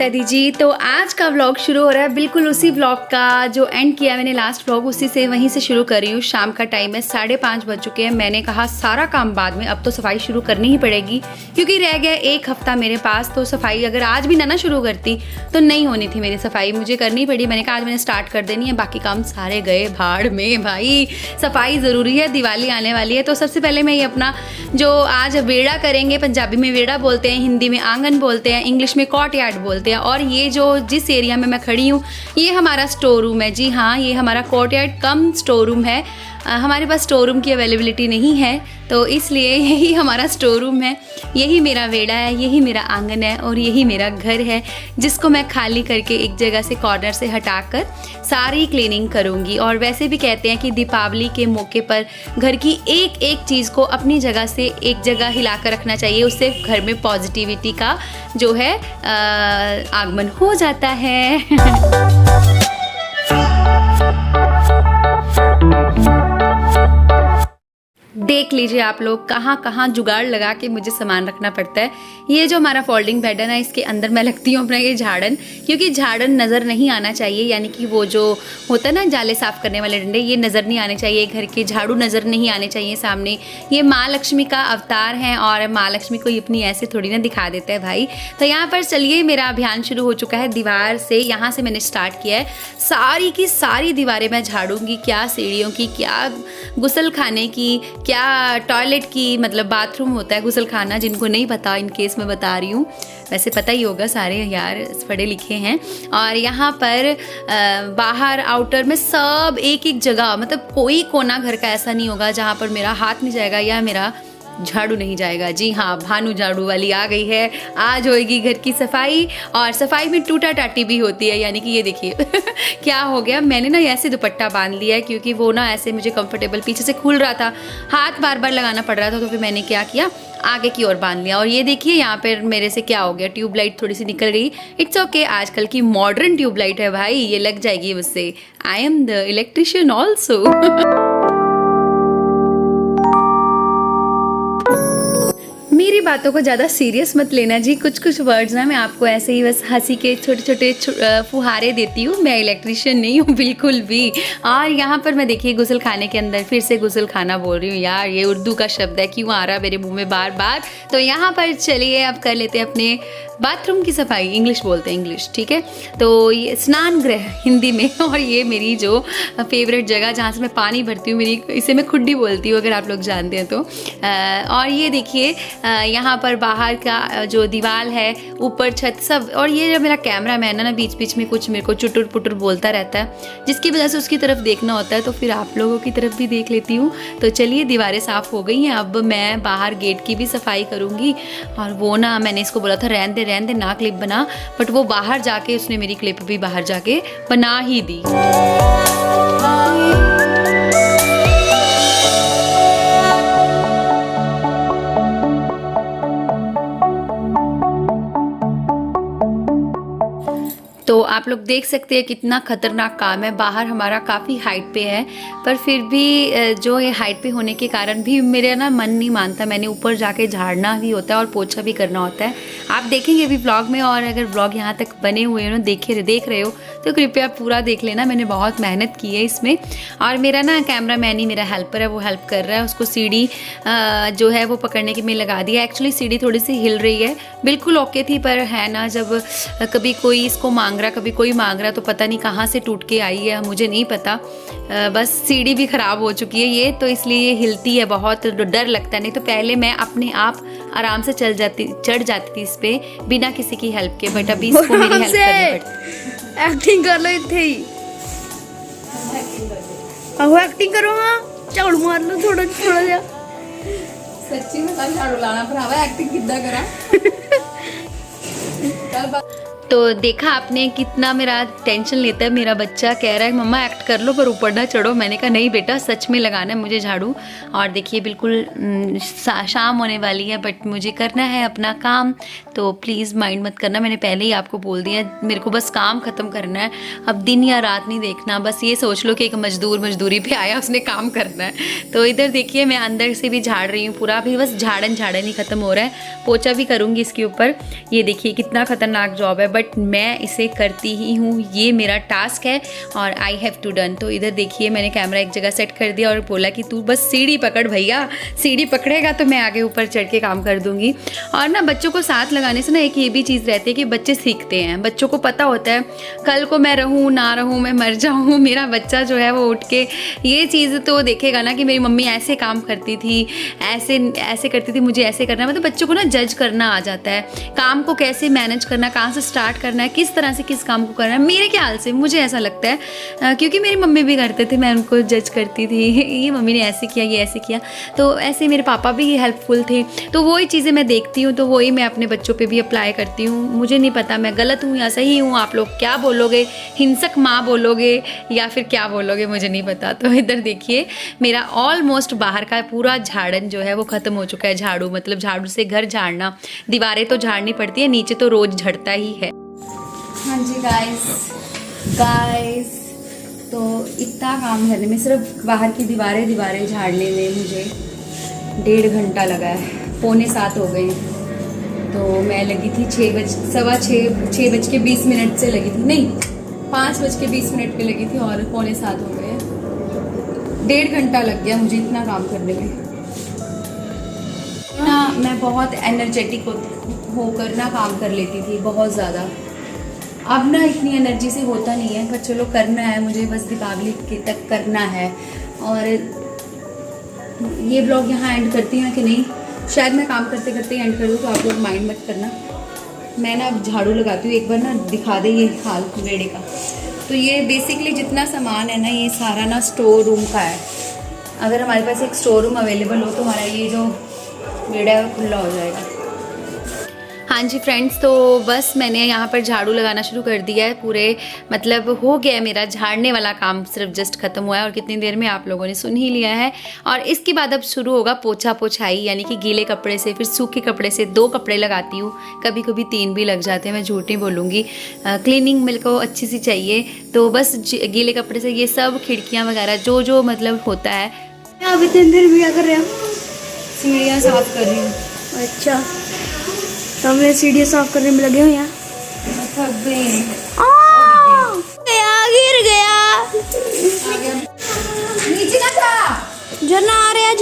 फैदी जी। तो आज का व्लॉग शुरू हो रहा है बिल्कुल उसी व्लॉग का जो एंड किया मैंने लास्ट व्लॉग, उसी से वहीं से शुरू कर रही हूँ। शाम का टाइम है, 5:30 बज चुके हैं। मैंने कहा सारा काम बाद में, अब तो सफाई शुरू करनी ही पड़ेगी क्योंकि रह गया 1 हफ्ता मेरे पास। तो सफाई अगर आज भी ना शुरू करती तो नहीं होनी थी मेरी सफाई, मुझे करनी पड़ी। मैंने कहा आज मैंने स्टार्ट कर देनी है, बाकी काम सारे गए भाड़ में। भाई सफाई ज़रूरी है, दिवाली आने वाली है। तो सबसे पहले मैं ये अपना जो आज वेड़ा करेंगे, पंजाबी में वेड़ा बोलते हैं, हिंदी में आंगन बोलते हैं, इंग्लिश में कॉर्टयार्ड बोलते हैं। और ये जो जिस एरिया में मैं खड़ी हूँ ये हमारा स्टोर रूम है। जी हाँ, ये हमारा कॉर्टयार्ड कम स्टोर रूम है। हमारे पास स्टोर रूम की अवेलेबिलिटी नहीं है तो इसलिए यही हमारा स्टोर रूम है। यही मेरा वेड़ा है, यही मेरा आंगन है और यही मेरा घर है जिसको मैं खाली करके एक जगह से कॉर्नर से हटाकर सारी क्लीनिंग करूँगी। और वैसे भी कहते हैं कि दीपावली के मौके पर घर की एक एक चीज़ को अपनी जगह से एक जगह हिला कर रखना चाहिए, उससे घर में पॉजिटिविटी का जो है आगमन हो जाता है। देख लीजिए आप लोग कहाँ कहाँ जुगाड़ लगा के मुझे सामान रखना पड़ता है। ये जो हमारा फोल्डिंग बेड है ना, इसके अंदर मैं लगती हूँ अपना ये झाड़न, क्योंकि झाड़न नज़र नहीं आना चाहिए, यानी कि वो जो होता है ना जाले साफ करने वाले डंडे, ये नज़र नहीं आने चाहिए। घर के झाड़ू नज़र नहीं आने चाहिए सामने। ये माँ लक्ष्मी का अवतार है और माँ लक्ष्मी को अपनी ऐसे थोड़ी ना दिखा देता है भाई। तो यहाँ पर चलिए मेरा अभियान शुरू हो चुका है। दीवार से यहाँ से मैंने स्टार्ट किया है, सारी की सारी दीवारें मैं झाड़ूंगी। क्या सीढ़ियों की, क्या गुसल खाने की, क्या टॉयलेट की, मतलब बाथरूम होता है गुसल खाना, जिनको नहीं पता इन केस मैं बता रही हूँ, वैसे पता ही होगा सारे यार पढ़े लिखे हैं। और यहाँ पर बाहर आउटर में सब एक एक जगह, मतलब कोई कोना घर का ऐसा नहीं होगा जहाँ पर मेरा हाथ नहीं जाएगा या मेरा झाड़ू नहीं जाएगा। जी हाँ, भानु झाड़ू वाली आ गई है। आज होएगी घर की सफाई, और सफाई में टूटा टाटी भी होती है, यानी कि ये देखिए क्या हो गया, मैंने ना ऐसे दुपट्टा बांध लिया है क्योंकि वो ना ऐसे मुझे कंफर्टेबल पीछे से खुल रहा था, हाथ बार बार लगाना पड़ रहा था, तो फिर मैंने क्या किया आगे की ओर बांध लिया। और ये देखिए यहाँ पर मेरे से क्या हो गया, ट्यूबलाइट थोड़ी सी निकल गई। इट्स ओके, आजकल की मॉडर्न ट्यूबलाइट है भाई, ये लग जाएगी मुझसे। I am the electrician also. मेरी बातों को ज़्यादा सीरियस मत लेना जी। कुछ कुछ वर्ड्स ना मैं आपको ऐसे ही बस हंसी के छोटे छोटे फुहारे देती हूँ। मैं इलेक्ट्रिशियन नहीं हूँ बिल्कुल भी। और यहाँ पर मैं देखिए गुसल खाने के अंदर फिर से गुसल खाना बोल रही हूँ यार, ये उर्दू का शब्द है, क्यों आ रहा है मेरे मुंह में बार बार। तो यहाँ पर चलिए अब कर लेते हैं अपने बाथरूम की सफाई। इंग्लिश बोलते हैं, इंग्लिश ठीक है। तो ये स्नान गृह हिंदी में, और ये मेरी जो फेवरेट जगह जहाँ से मैं पानी भरती हूँ, मेरी इसे मैं खुड्डी बोलती हूँ अगर आप लोग जानते हैं तो। और ये देखिए यहाँ पर बाहर का जो दीवार है, ऊपर छत सब। और ये जो मेरा कैमरा मैन है ना, बीच बीच में कुछ मेरे को चुटुर पुटुर बोलता रहता है, जिसकी वजह से उसकी तरफ देखना होता है, तो फिर आप लोगों की तरफ भी देख लेती हूँ। तो चलिए दीवारें साफ़ हो गई हैं, अब मैं बाहर गेट की भी सफाई करूँगी। और वो ना मैंने इसको बोला था रहने दे ना क्लिप बना, बट वो बाहर जाके उसने मेरी क्लिप भी बाहर जाके बना ही दी। तो आप लोग देख सकते हैं कितना खतरनाक काम है। बाहर हमारा काफ़ी हाइट पे है, पर फिर भी जो ये हाइट पे होने के कारण भी मेरा ना मन नहीं मानता, मैंने ऊपर जाके झाड़ना भी होता है और पोछा भी करना होता है। आप देखेंगे अभी व्लॉग में, और अगर व्लॉग यहाँ तक बने हुए हो ना, देख रहे हो तो कृपया पूरा देख लेना। मैंने बहुत मेहनत की है इसमें। और मेरा ना कैमरा मैन ही मेरा हेल्पर है, वो हेल्प कर रहा है। उसको सीढ़ी जो है वो पकड़ने की मैं लगा दिया। एक्चुअली सीढ़ी थोड़ी सी हिल रही है, बिल्कुल ओके थी, पर है ना जब कभी कोई इसको मांग रहा, कभी कोई मांग रहा, तो पता नहीं कहाँ से टूट के आई है, मुझे नहीं पता। बस सीढ़ी भी ख़राब हो चुकी है ये, तो इसलिए ये हिलती है, बहुत डर लगता है। नहीं तो पहले मैं अपने आप आराम से चढ़ जाती थी इस पे बिना किसी की हेल्प के, बट अभी इसको मेरी हेल्प करनी पड़ती। एक्टिंग कर लो इतने ही, एक्टिंग करो। हाँ झाड़ू मार लो थोड़ा जा। सच्ची में झाड़ू लाना भरावा, एक्टिंग कितना करा। तो देखा आपने कितना मेरा टेंशन लेता है मेरा बच्चा। कह रहा है मम्मा एक्ट कर लो पर ऊपर ना चढ़ो। मैंने कहा नहीं बेटा, सच में लगाना है मुझे झाड़ू। और देखिए बिल्कुल शाम होने वाली है, बट मुझे करना है अपना काम, तो प्लीज़ माइंड मत करना। मैंने पहले ही आपको बोल दिया, मेरे को बस काम ख़त्म करना है, अब दिन या रात नहीं देखना। बस ये सोच लो कि एक मजदूर मजदूरी पे आया, उसने काम करना है। तो इधर देखिए मैं अंदर से भी झाड़ रही हूँ पूरा, अभी बस झाड़न ही ख़त्म हो रहा है। पोछा भी करूँगी इसके ऊपर। ये देखिए कितना खतरनाक जॉब है, बट मैं इसे करती ही हूँ, ये मेरा टास्क है और आई हैव टू डन। तो इधर देखिए मैंने कैमरा एक जगह सेट कर दिया और बोला कि तू बस सीढ़ी पकड़ भैया, सीढ़ी पकड़ेगा तो मैं आगे ऊपर चढ़ के काम कर दूँगी। और ना बच्चों को साथ लगाने से ना एक ये भी चीज़ रहती है कि बच्चे सीखते हैं, बच्चों को पता होता है कल को मैं रहूँ ना रहूँ, मैं मर जाऊँ, मेरा बच्चा जो है वो उठ के ये चीज़ तो देखेगा ना कि मेरी मम्मी ऐसे काम करती थी, ऐसे ऐसे करती थी, मुझे ऐसे करना है। मतलब बच्चों को ना जज करना आ जाता है, काम को कैसे मैनेज करना, कहाँ से स्टार्ट करना है, किस तरह से किस काम को करना है। मेरे ख्याल से मुझे ऐसा लगता है क्योंकि मेरी मम्मी भी करते थे, मैं उनको जज करती थी ये मम्मी ने ऐसे किया, ये ऐसे किया, तो ऐसे मेरे पापा भी हेल्पफुल थे। तो वही चीज़ें मैं देखती हूँ तो वही मैं अपने बच्चों पे भी अप्लाई करती हूँ। मुझे नहीं पता मैं गलत हूँ या सही हूँ, आप लोग क्या बोलोगे, हिंसक माँ बोलोगे या फिर क्या बोलोगे, मुझे नहीं पता। तो इधर देखिए मेरा ऑलमोस्ट बाहर का पूरा झाड़न जो है वो ख़त्म हो चुका है। झाड़ू मतलब झाड़ू से घर झाड़ना, दीवारें तो झाड़नी पड़ती है, नीचे तो रोज़ झड़ता ही है। हाँ जी गाइस तो इतना काम करने में, सिर्फ बाहर की दीवारें झाड़ने में मुझे 1.5 घंटा लगा है। 6:45 हो गए। तो मैं लगी थी 6:20 से लगी थी, नहीं 5:20 पे लगी थी और 6:45 हो गए। 1.5 घंटा लग गया मुझे इतना काम करने में ना। मैं बहुत एनर्जेटिक होकर ना काम कर लेती थी, बहुत ज़्यादा। अब ना इतनी एनर्जी से होता नहीं है, पर चलो करना है मुझे, बस दीपावली के तक करना है। और ये ब्लॉग यहाँ एंड करती हूँ कि नहीं, शायद मैं काम करते करते एंड कर दूँ, तो आप लोग माइंड मत करना। मैं ना अब झाड़ू लगाती हूँ, एक बार ना दिखा दे ये हाल बेड़े का। तो ये बेसिकली जितना सामान है ना, ये सारा ना स्टोर रूम का है। अगर हमारे पास एक स्टोर रूम अवेलेबल हो तो हमारा ये जो बेड़ा है वो खुला हो जाएगा। हाँ जी फ्रेंड्स, तो बस मैंने यहाँ पर झाड़ू लगाना शुरू कर दिया है। पूरे मतलब हो गया है मेरा झाड़ने वाला काम, सिर्फ जस्ट खत्म हुआ है और कितनी देर में आप लोगों ने सुन ही लिया है। और इसके बाद अब शुरू होगा पोछा पोछाई, यानी कि गीले कपड़े से फिर सूखे कपड़े से 2 कपड़े लगाती हूँ, कभी कभी 3 भी लग जाते हैं, मैं झूठ नहीं बोलूँगी। क्लीनिंग मेरे को अच्छी सी चाहिए, तो बस गीले कपड़े से ये सब खिड़कियाँ वगैरह जो मतलब होता है। अब इतनी देर में क्या कर रहे हैं? सीढ़ियाँ साफ कर रही हूँ। अच्छा, तो हमने सीढ़ियाँ साफ करने में लगे हुए हैं। थक गई, गिर गया, नीचे ना था, झरना आ रहा है।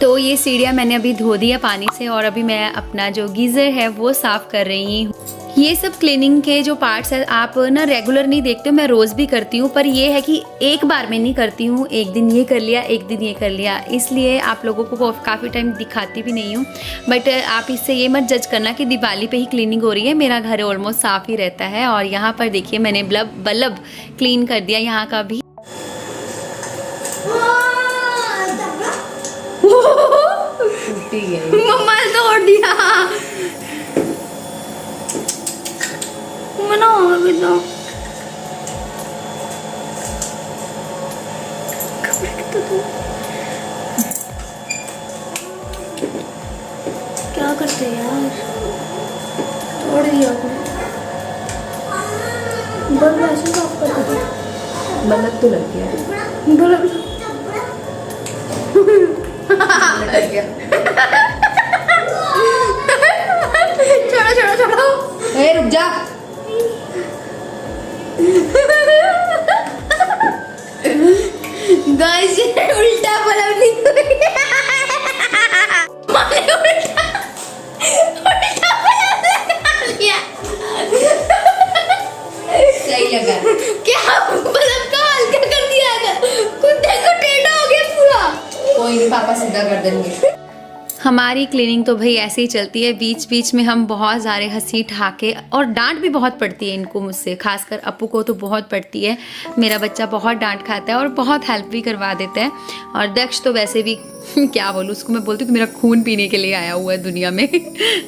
तो ये सीढ़ियाँ मैंने अभी धो दिया पानी से और अभी मैं अपना जो गीज़र है वो साफ़ कर रही हूँ। ये सब क्लीनिंग के जो पार्ट्स है आप ना रेगुलर नहीं देखते हो, मैं रोज़ भी करती हूँ, पर ये है कि एक बार में नहीं करती हूँ, एक दिन ये कर लिया एक दिन ये कर लिया, इसलिए आप लोगों को काफ़ी टाइम दिखाती भी नहीं हूँ। बट आप इससे ये मत जज करना कि दिवाली पे ही क्लीनिंग हो रही है, मेरा घर ऑलमोस्ट साफ़ ही रहता है। और यहाँ पर देखिए मैंने बल्ब क्लीन कर दिया यहाँ का भी। मम्मा ने तोड़ दिया। मना अभी तो क्या करते यार, तोड़ दिया। बल्ब ऐसे साफ करते थे, बल्ब तो लग गया, बल्ब लग गया। छोड़ो ए रुक जा। गाइस उल्टा बल्ब सही लगा क्या? बल्ब का हल्का कर दिया था, खुद देखो टेढ़ा हो गया पूरा। कोई नहीं, पापा सीधा कर देंगे। हमारी क्लीनिंग तो भाई ऐसे ही चलती है, बीच बीच में हम बहुत सारे हंसी ठहाके, और डांट भी बहुत पड़ती है इनको मुझसे, खासकर अपू को तो बहुत पड़ती है। मेरा बच्चा बहुत डांट खाता है और बहुत हेल्प भी करवा देता है। और दक्ष तो वैसे भी क्या बोलूँ, उसको मैं बोलती हूँ कि मेरा खून पीने के लिए आया हुआ है दुनिया में।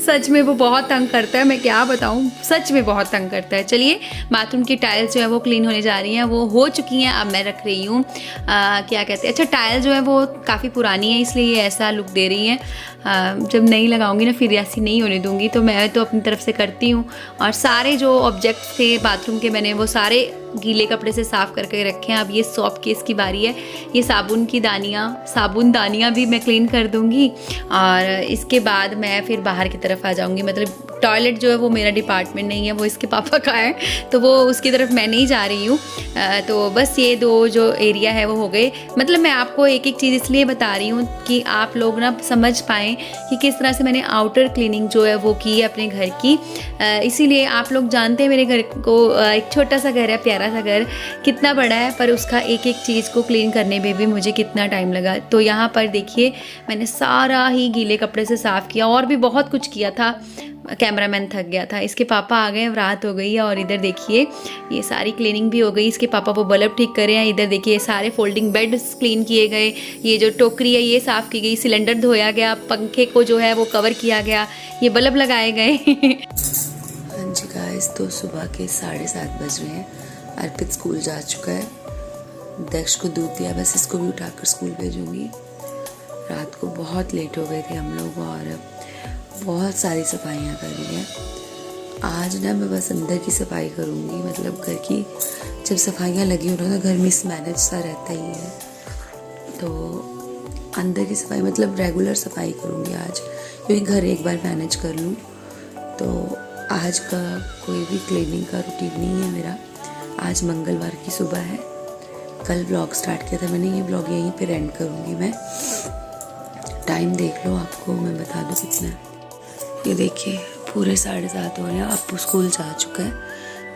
सच में वो बहुत तंग करता है, मैं क्या बताऊँ, सच में बहुत तंग करता है। चलिए बाथरूम की टाइल्स जो है वो क्लीन होने जा रही हैं, वो हो चुकी हैं, अब मैं रख रही हूँ क्या कहते हैं, अच्छा टाइल जो है वो काफ़ी पुरानी है इसलिए ये ऐसा लुक दे रही है। जब नहीं लगाऊंगी ना फिर ऐसी नहीं होने दूंगी। तो मैं तो अपनी तरफ से करती हूँ। और सारे जो ऑब्जेक्ट्स थे बाथरूम के मैंने वो सारे गीले कपड़े से साफ़ करके रखे हैं। अब ये सॉप केस की बारी है। ये साबुन दानियाँ भी मैं क्लीन कर दूँगी। और इसके बाद मैं फिर बाहर की तरफ आ जाऊँगी। मतलब टॉयलेट जो है वो मेरा डिपार्टमेंट नहीं है, वो इसके पापा का है, तो वो उसकी तरफ मैं नहीं जा रही हूँ। तो बस ये दो जो एरिया है वो हो गए। मतलब मैं आपको एक एक चीज़ इसलिए बता रही हूँ कि आप लोग ना समझ पाएँ कि किस तरह से मैंने आउटर क्लीनिंग जो है वो की है अपने घर की। इसीलिए आप लोग जानते हैं मेरे घर को एक छोटा सा घर है, प्यारा सा घर, कितना बड़ा है, पर उसका एक एक चीज़ को क्लीन करने में भी मुझे कितना टाइम लगा। तो यहाँ पर देखिए मैंने सारा ही गीले कपड़े से साफ़ किया और भी बहुत कुछ किया था। कैमरामैन थक गया था। इसके पापा आ गए, रात हो गई है। और इधर देखिए ये सारी क्लीनिंग भी हो गई। इसके पापा वो बल्ब ठीक कर रहे हैं। इधर देखिए सारे फोल्डिंग बेड्स क्लीन किए गए। ये जो टोकरी है ये साफ़ की गई। सिलेंडर धोया गया। पंखे को जो है वो कवर किया गया। ये बल्ब लगाए गए। हाँ जी गाइस, तो सुबह के 7:30 बज रहे हैं। अर्पित स्कूल जा चुका है। दक्ष को दूध दिया, बस इसको भी उठाकर स्कूल भेजूँगी। रात को बहुत लेट हो गए थे हम लोग और बहुत सारी सफाइयाँ करी हैं। आज ना मैं बस अंदर की सफाई करूँगी। मतलब घर की जब सफाइयाँ लगी हो ना तो घर मिसमैनेज सा रहता ही है। तो अंदर की सफाई मतलब रेगुलर सफाई करूँगी आज, क्योंकि घर एक बार मैनेज कर लूँ। तो आज का कोई भी क्लीनिंग का रूटीन नहीं है मेरा। आज मंगलवार की सुबह है। कल ब्लॉग स्टार्ट किया था मैंने, ये ब्लॉग यहीं पे एंड करूँगी मैं। टाइम देख लो, आपको मैं बता दूँ कितना है। ये देखिए पूरे 7:30 हो रहे हैं। अप्पू स्कूल जा चुका है।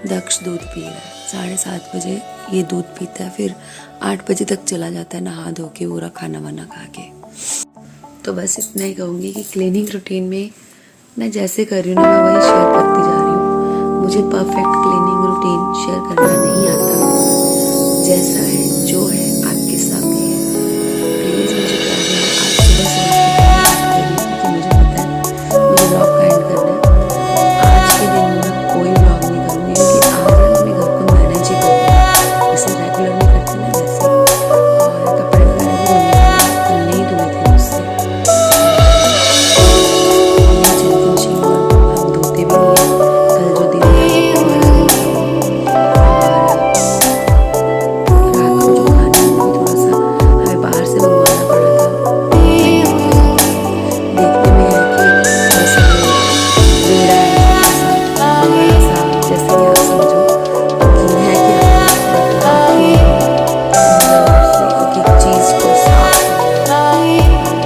दक्ष दूध पी रहा है। 7:30 बजे ये दूध पीता है, फिर 8 बजे तक चला जाता है नहा धो के, पूरा खाना वाना खा के। तो बस इतना ही कहूँगी कि क्लीनिंग रूटीन में मैं जैसे कर रही हूँ ना, मैं वही शेयर करती जा रही हूँ। मुझे परफेक्ट क्लीनिंग रूटीन शेयर करना नहीं आता। जैसा है जो है आपके सामने है। प्लीज़ मुझे प्यार देना। आज सुबह से क्योंकि मुझे पता है मुझे ब्लॉग का एंड करना है। आज के दिन में मैं कोई ब्लॉग नहीं करूँगी, क्योंकि आज मैं अपने घर को मैनेज ही करूँगी जैसे रेगुलर में करती ना वैसे। और कपड़े वगैरह भी धोने वाले कल नहीं धोए थे मुझसे। हमने जिन मशीन हम धोते भी नहीं है। कल जो दिन था वो दोबारा धोऊंगी। और रात को जो खाना है वो थोड़ा सा हमें बाहर से मंगवाना पड़ा था। देखने में है कि जैसे वेड़ा है ऐसा, जैसे कि आप समझो कि है कि आप एक चीज़ को साफ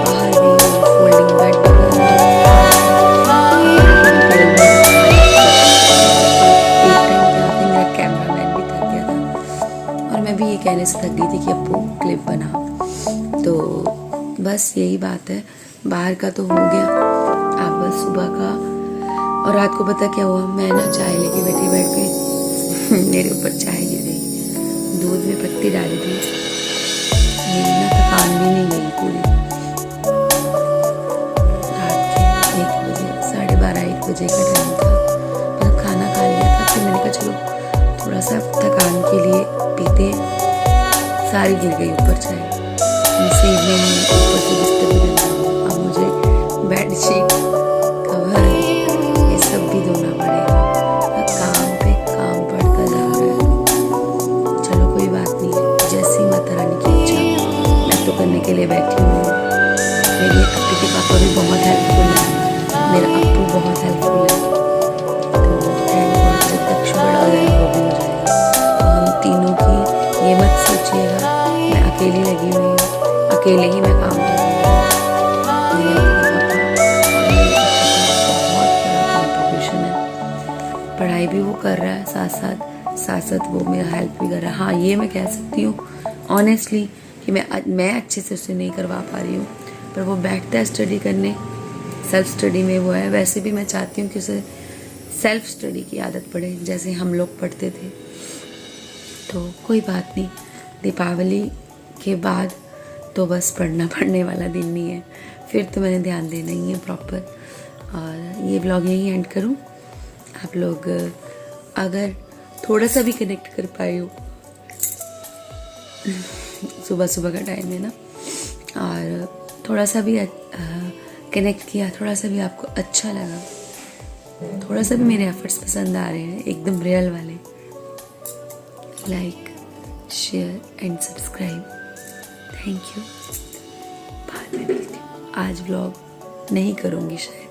बाहर भी फोल्डिंग बेड वगैरह एक टाइम पे आके मेरा कैमरामैन भी थक गया था और मैं भी ये कहने से थक गई थी कि अप्पू क्लिप बना। तो बस यही बात है। बाहर का तो हो गया, आप बस सुबह का। और रात को पता क्या हुआ, मैं ना चाय लेके बैठी बेड पे मेरे ऊपर चाय गिर गई। दूध में पत्ती डाली थी। मेरी ना थकान भी नहीं गई पूरी। रात के 1 बजे 12:30-1 बजे का टाइम था। मतलब खाना खा लिया था, फिर मैंने कहा चलो थोड़ा सा थकान के लिए पीते। सारी गिर गई ऊपर चाय। इसी में ऊपर से बिस्तर भी धोना। अब मुझे बेडशीट कवर ये सब भी धोना पड़ेगा। काम पे काम बढ़ता जा रहा है। चलो कोई बात नहीं, जैसी माता रानी की इच्छा। मैं तो करने के लिए बैठी हूँ। मेरे अप्पू के पापा भी बहुत हेल्पफुल है। मेरा अप्पू बहुत हेल्पफुल है। तो थैंक गॉड जब तक बड़ा हो जाएगा वो भी हो जाएगा। तो हम तीनों की ये मत सोचिएगा मैं अकेली लगी हुई हूँ, अकेले ही मैं काम कर रही हूँ। मेरे बहुत बड़ा कॉन्ट्रीब्यूशन है। पढ़ाई भी वो कर रहा है, साथ साथ वो मेरा हेल्प भी कर रहा है। हाँ ये मैं कह सकती हूँ ऑनेस्टली कि मैं अच्छे से उसे नहीं करवा पा रही हूँ, पर वो बैठता है स्टडी करने। सेल्फ स्टडी में वो है। वैसे भी मैं चाहती हूँ कि उसे सेल्फ स्टडी की आदत पड़े जैसे हम लोग पढ़ते थे। तो कोई बात नहीं, दीपावली के बाद तो बस पढ़ने वाला दिन नहीं है। फिर तो मैंने ध्यान देना ही है प्रॉपर। और ये ब्लॉग यहीं एंड करूँ। आप लोग अगर थोड़ा सा भी कनेक्ट कर पाए हो, सुबह का टाइम है ना, और थोड़ा सा भी कनेक्ट किया, थोड़ा सा भी आपको अच्छा लगा, थोड़ा सा भी मेरे एफर्ट्स पसंद आ रहे हैं, एकदम रियल वाले, like, share and subscribe. Thank you. बाद में मिलती हूँ। आज व्लॉग नहीं करूँगी शायद।